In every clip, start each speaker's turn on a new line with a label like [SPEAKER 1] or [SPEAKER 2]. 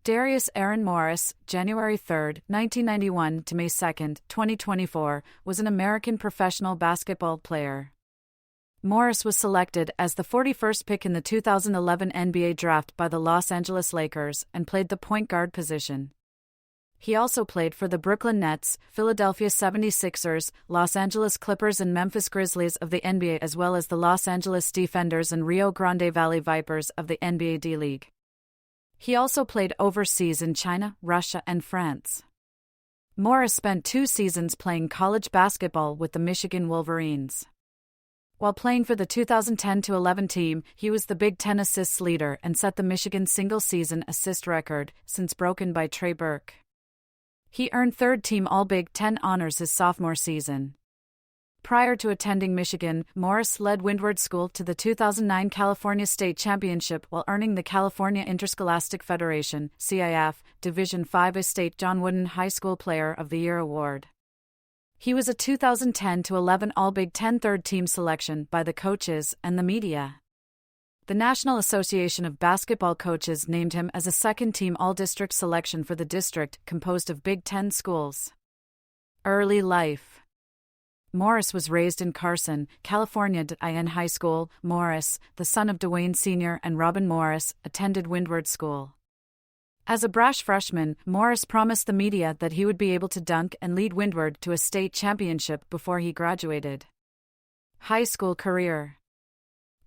[SPEAKER 1] Darius Aaron Morris, January 3, 1991 to May 2, 2024, was an American professional basketball player. Morris was selected as the 41st pick in the 2011 NBA draft by the Los Angeles Lakers and played the point guard position. He also played for the Brooklyn Nets, Philadelphia 76ers, Los Angeles Clippers and Memphis Grizzlies of the NBA, as well as the Los Angeles Defenders and Rio Grande Valley Vipers of the NBA D-League. He also played overseas in China, Russia, and France. Morris spent 2 seasons playing college basketball with the Michigan Wolverines. While playing for the 2010-11 team, he was the Big Ten assists leader and set the Michigan single-season assist record, since broken by Trey Burke. He earned third-team All-Big Ten honors his sophomore season. Prior to attending Michigan, Morris led Windward School to the 2009 California State Championship while earning the California Interscholastic Federation (CIF) Division V State John Wooden High School Player of the Year award. He was a 2010-11 All-Big Ten third-team selection by the coaches and the media. The National Association of Basketball Coaches named him as a second-team All-District selection for the district composed of Big Ten schools. Early life. Morris was raised in Carson, California. In high school, Morris, the son of Dwayne Sr. and Robin Morris, attended Windward School. As a brash freshman, Morris promised the media that he would be able to dunk and lead Windward to a state championship before he graduated. High school career.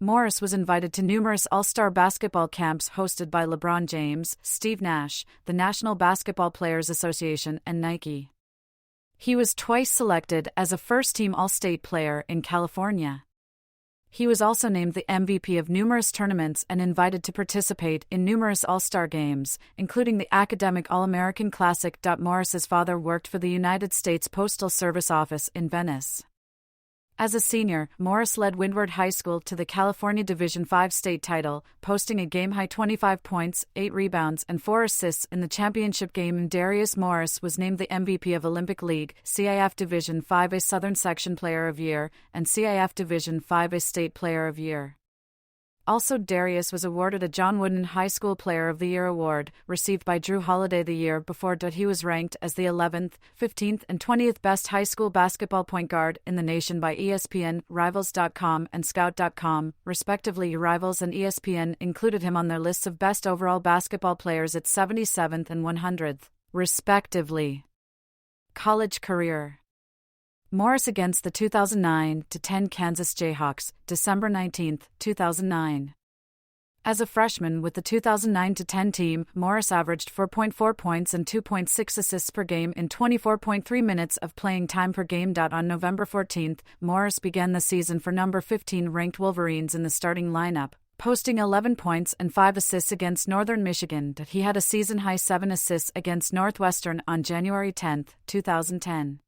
[SPEAKER 1] Morris was invited to numerous all-star basketball camps hosted by LeBron James, Steve Nash, the National Basketball Players Association, and Nike. He was twice selected as a first-team All-State player in California. He was also named the MVP of numerous tournaments and invited to participate in numerous All-Star games, including the Academic All-American Classic. Morris's father worked for the United States Postal Service office in Venice. As a senior, Morris led Windward High School to the California Division V state title, posting a game-high 25 points, 8 rebounds, and 4 assists in the championship game. Darius Morris was named the MVP of Olympic League, CIF Division V Southern Section Player of Year, and CIF Division V State Player of Year. Also, Darius was awarded a John Wooden High School Player of the Year award, received by Drew Holiday the year before. He was ranked as the 11th, 15th, and 20th best high school basketball point guard in the nation by ESPN, Rivals.com, and Scout.com, respectively. Rivals and ESPN included him on their lists of best overall basketball players at 77th and 100th, respectively. College career. Morris against the 2009-10 Kansas Jayhawks, December 19, 2009. As a freshman with the 2009-10 team, Morris averaged 4.4 points and 2.6 assists per game in 24.3 minutes of playing time per game. On November 14, Morris began the season for number 15 ranked Wolverines in the starting lineup, posting 11 points and 5 assists against Northern Michigan. He had a season-high 7 assists against Northwestern on January 10, 2010.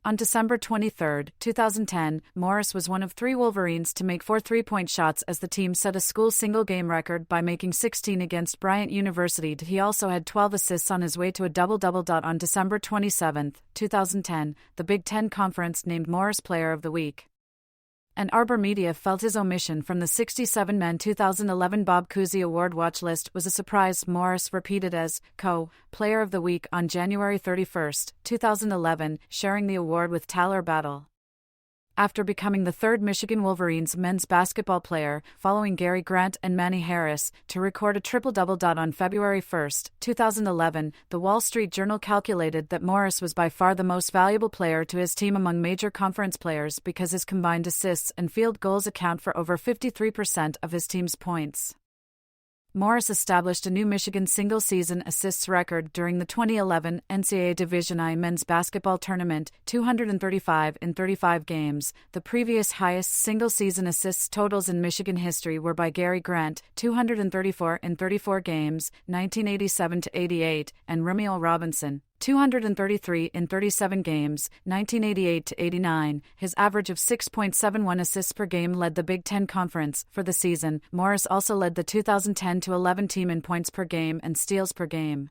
[SPEAKER 1] On December 23, 2010, Morris was one of 3 Wolverines to make 4 three-point shots as the team set a school single-game record by making 16 against Bryant University. He also had 12 assists on his way to a double-double. On December 27, 2010, the Big Ten Conference named Morris Player of the Week. Ann Arbor media felt his omission from the 67-man 2011 Bob Cousy Award watch list was a surprise. Morris repeated as Player of the Week on January 31, 2011, sharing the award with Tyler Battle. After becoming the 3rd Michigan Wolverines men's basketball player, following Gary Grant and Manny Harris, to record a triple-double. On February 1, 2011, the Wall Street Journal calculated that Morris was by far the most valuable player to his team among major conference players because his combined assists and field goals account for over 53% of his team's points. Morris established a new Michigan single-season assists record during the 2011 NCAA Division I men's basketball tournament, 235 in 35 games. The previous highest single-season assists totals in Michigan history were by Gary Grant, 234 in 34 games, 1987-88, and Rumeal Robinson, 233 in 37 games, 1988-89. His average of 6.71 assists per game led the Big Ten Conference for the season. Morris also led the 2010-11 team in points per game and steals per game.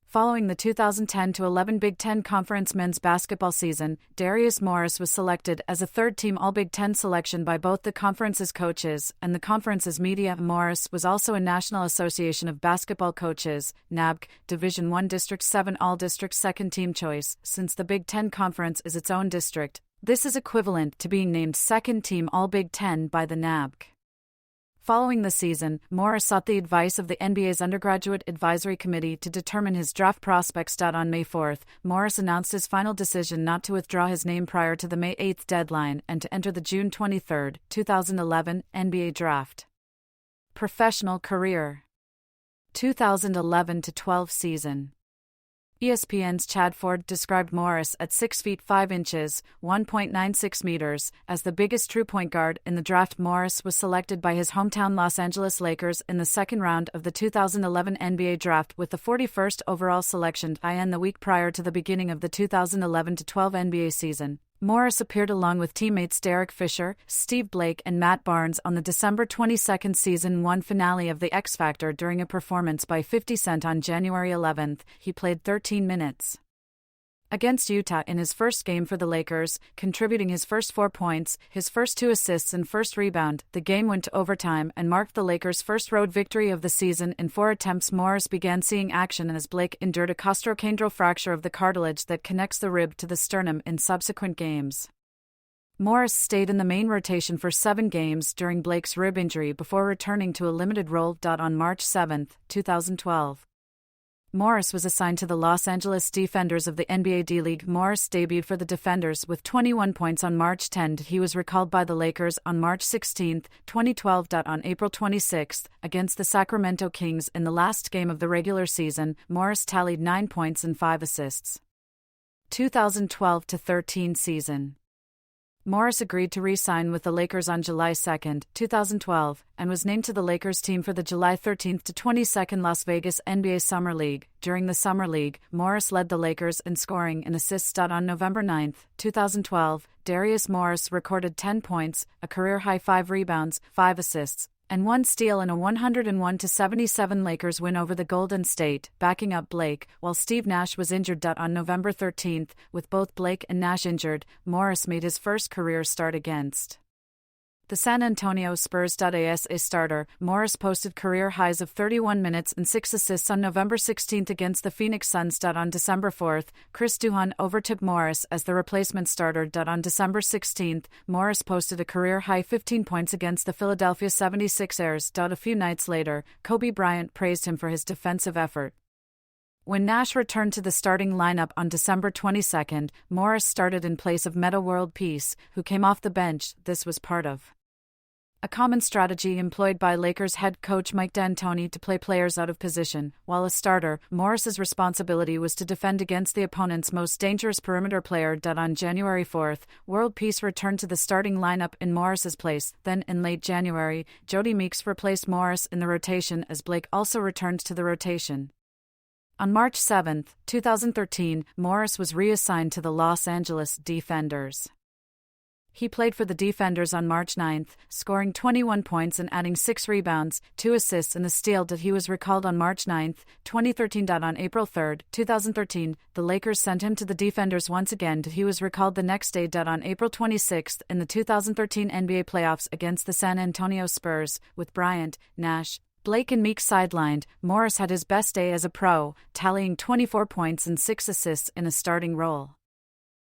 [SPEAKER 1] Following the 2010-11 Big Ten Conference men's basketball season, Darius Morris was selected as a third-team All-Big Ten selection by both the conference's coaches and the conference's media. Morris was also a National Association of Basketball Coaches (NABC) Division I District 7 All-District second-team choice. Since the Big Ten Conference is its own district, this is equivalent to being named second-team All-Big Ten by the NABC. Following the season, Morris sought the advice of the NBA's Undergraduate Advisory Committee to determine his draft prospects. On May 4, Morris announced his final decision not to withdraw his name prior to the May 8 deadline and to enter the June 23, 2011 NBA Draft. Professional career: 2011-12 season. ESPN's Chad Ford described Morris at 6 feet 5 inches, 1.96 meters, as the biggest true point guard in the draft. Morris was selected by his hometown Los Angeles Lakers in the second round of the 2011 NBA Draft with the 41st overall selection in the week prior to the beginning of the 2011-12 NBA season. Morris appeared along with teammates Derek Fisher, Steve Blake and Matt Barnes on the December 22 Season 1 finale of The X Factor during a performance by 50 Cent on January 11. He played 13 minutes against Utah in his first game for the Lakers, contributing his first 4 points, his first 2 assists and first rebound. The game went to overtime and marked the Lakers' first road victory of the season in 4 attempts. Morris began seeing action as Blake endured a costochondral fracture of the cartilage that connects the rib to the sternum in subsequent games. Morris stayed in the main rotation for 7 games during Blake's rib injury before returning to a limited role. On March 7, 2012. Morris was assigned to the Los Angeles Defenders of the NBA D-League. Morris debuted for the Defenders with 21 points on March 10. He was recalled by the Lakers on March 16, 2012. On April 26, against the Sacramento Kings in the last game of the regular season, Morris tallied 9 points and 5 assists. 2012-13 season. Morris agreed to re-sign with the Lakers on July 2, 2012, and was named to the Lakers team for the July 13 to 22 Las Vegas NBA Summer League. During the Summer League, Morris led the Lakers in scoring and assists. On November 9, 2012, Darius Morris recorded 10 points, a career-high 5 rebounds, 5 assists, and 1 steal in a 101-77 Lakers win over the Golden State, backing up Blake, while Steve Nash was injured. On November 13, with both Blake and Nash injured, Morris made his first career start against the San Antonio Spurs. As a starter, Morris posted career highs of 31 minutes and 6 assists on November 16 against the Phoenix Suns. On December 4, Chris Duhon overtook Morris as the replacement starter. On December 16, Morris posted a career-high 15 points against the Philadelphia 76ers. A few nights later, Kobe Bryant praised him for his defensive effort. When Nash returned to the starting lineup on December 22, Morris started in place of Metta World Peace, who came off the bench. This was part of a common strategy employed by Lakers head coach Mike D'Antoni to play players out of position. While a starter, Morris's responsibility was to defend against the opponent's most dangerous perimeter player. On January 4, World Peace returned to the starting lineup in Morris's place. Then, in late January, Jody Meeks replaced Morris in the rotation as Blake also returned to the rotation. On March 7, 2013, Morris was reassigned to the Los Angeles Defenders. He played for the Defenders on March 9, scoring 21 points and adding 6 rebounds, 2 assists and a steal. He was recalled on March 9, 2013. On April 3, 2013, the Lakers sent him to the Defenders once again. He was recalled the next day. On April 26, in the 2013 NBA playoffs against the San Antonio Spurs, with Bryant, Nash, Blake and Meeks sidelined, Morris had his best day as a pro, tallying 24 points and 6 assists in a starting role.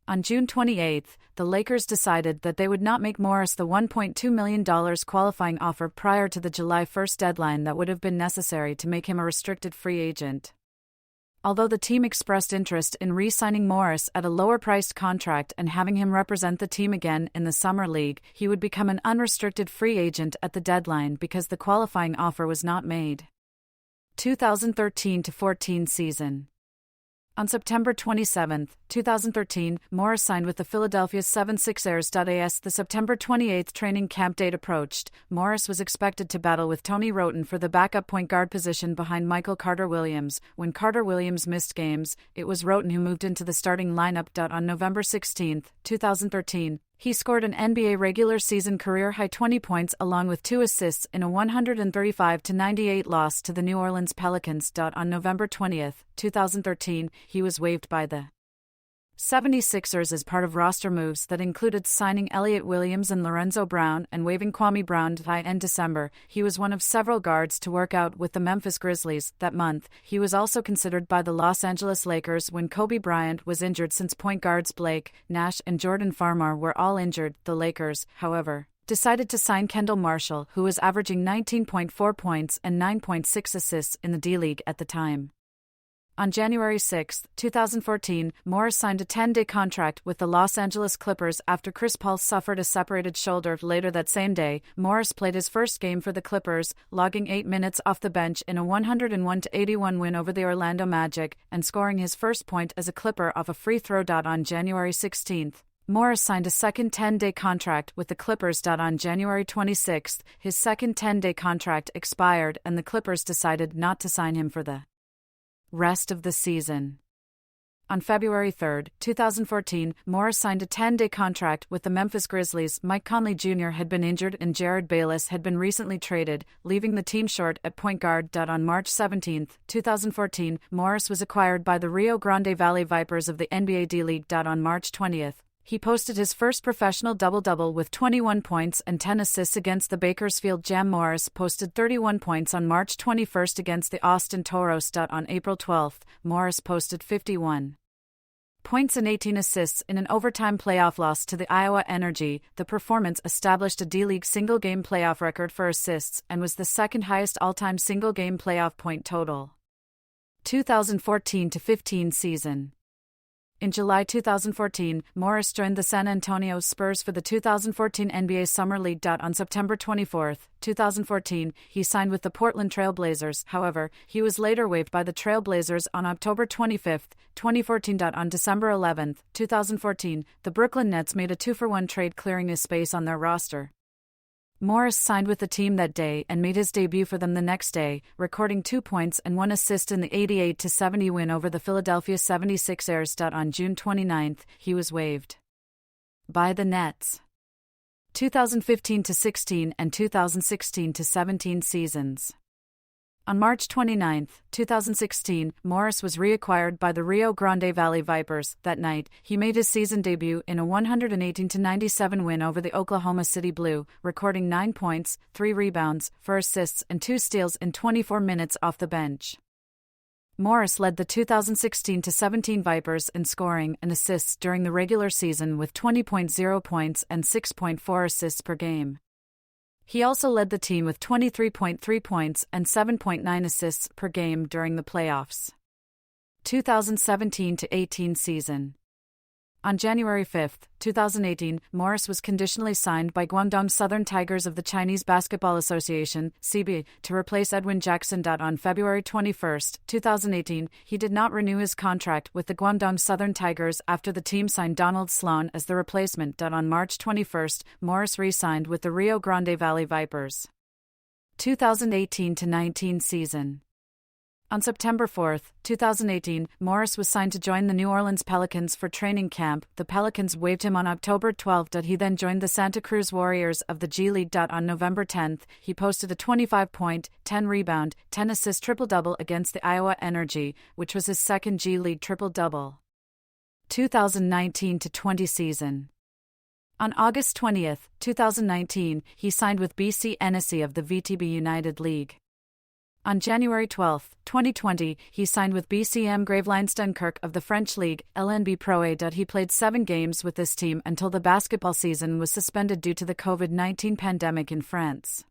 [SPEAKER 1] On June 28, the Lakers decided that they would not make Morris the $1.2 million qualifying offer prior to the July 1 deadline that would have been necessary to make him a restricted free agent. Although the team expressed interest in re-signing Morris at a lower-priced contract and having him represent the team again in the Summer League, he would become an unrestricted free agent at the deadline because the qualifying offer was not made. 2013-14 season. On September 27, 2013, Morris signed with the Philadelphia 76ers. As the September 28 training camp date approached, Morris was expected to battle with Tony Wroten for the backup point guard position behind Michael Carter-Williams. When Carter-Williams missed games, it was Wroten who moved into the starting lineup. On November 16, 2013, He scored an NBA regular season career-high 20 points along with 2 assists in a 135-98 loss to the New Orleans Pelicans. On November 20, 2013, he was waived by the 76ers as part of roster moves that included signing Elliott Williams and Lorenzo Brown and waiving Kwame Brown. By end December, he was one of several guards to work out with the Memphis Grizzlies. That month, he was also considered by the Los Angeles Lakers when Kobe Bryant was injured, since point guards Blake, Nash and Jordan Farmar were all injured. The Lakers, however, decided to sign Kendall Marshall, who was averaging 19.4 points and 9.6 assists in the D-League at the time. On January 6, 2014, Morris signed a 10-day contract with the Los Angeles Clippers after Chris Paul suffered a separated shoulder. Later that same day, Morris played his first game for the Clippers, logging 8 minutes off the bench in a 101-81 win over the Orlando Magic, and scoring his first point as a Clipper off a free throw. On January 16, Morris signed a second 10-day contract with the Clippers. On January 26, his second 10-day contract expired and the Clippers decided not to sign him for the rest of the season. On February 3, 2014, Morris signed a 10-day contract with the Memphis Grizzlies. Mike Conley Jr. had been injured and Jared Bayless had been recently traded, leaving the team short at point guard. On March 17, 2014, Morris was acquired by the Rio Grande Valley Vipers of the NBA D-League. On March 20, he posted his first professional double-double with 21 points and 10 assists against the Bakersfield Jam. Morris posted 31 points on March 21 against the Austin Toros. On April 12, Morris posted 51 points and 18 assists in an overtime playoff loss to the Iowa Energy. The performance established a D-League single-game playoff record for assists and was the second highest all-time single-game playoff point total. 2014-15 season. In July 2014, Morris joined the San Antonio Spurs for the 2014 NBA Summer League. On September 24, 2014, he signed with the Portland Trail Blazers. However, he was later waived by the Trail Blazers on October 25, 2014. On December 11, 2014, the Brooklyn Nets made a 2-for-1 trade, clearing his space on their roster. Morris signed with the team that day and made his debut for them the next day, recording 2 points and 1 assist in the 88-70 win over the Philadelphia 76ers. On June 29, he was waived by the Nets. 2015-16 and 2016-17 seasons. On March 29, 2016, Morris was reacquired by the Rio Grande Valley Vipers. That night, he made his season debut in a 118-97 win over the Oklahoma City Blue, recording 9 points, 3 rebounds, 4 assists and 2 steals in 24 minutes off the bench. Morris led the 2016-17 Vipers in scoring and assists during the regular season with 20.0 points and 6.4 assists per game. He also led the team with 23.3 points and 7.9 assists per game during the playoffs. 2017-18 season. On January 5, 2018, Morris was conditionally signed by Guangdong Southern Tigers of the Chinese Basketball Association (CBA) to replace Edwin Jackson. On February 21, 2018, he did not renew his contract with the Guangdong Southern Tigers after the team signed Donald Sloan as the replacement. On March 21, Morris re-signed with the Rio Grande Valley Vipers. 2018-19 season. On September 4, 2018, Morris was signed to join the New Orleans Pelicans for training camp. The Pelicans waived him on October 12. He then joined the Santa Cruz Warriors of the G League. On November 10, he posted a 25-point, 10-rebound, 10-assist triple-double against the Iowa Energy, which was his second G League triple-double. 2019-20 season. On August 20, 2019, he signed with BC Hennessy of the VTB United League. On January 12, 2020, he signed with BCM Gravelines Dunkirk of the French League, LNB Pro A. He played 7 games with this team until the basketball season was suspended due to the COVID-19 pandemic in France.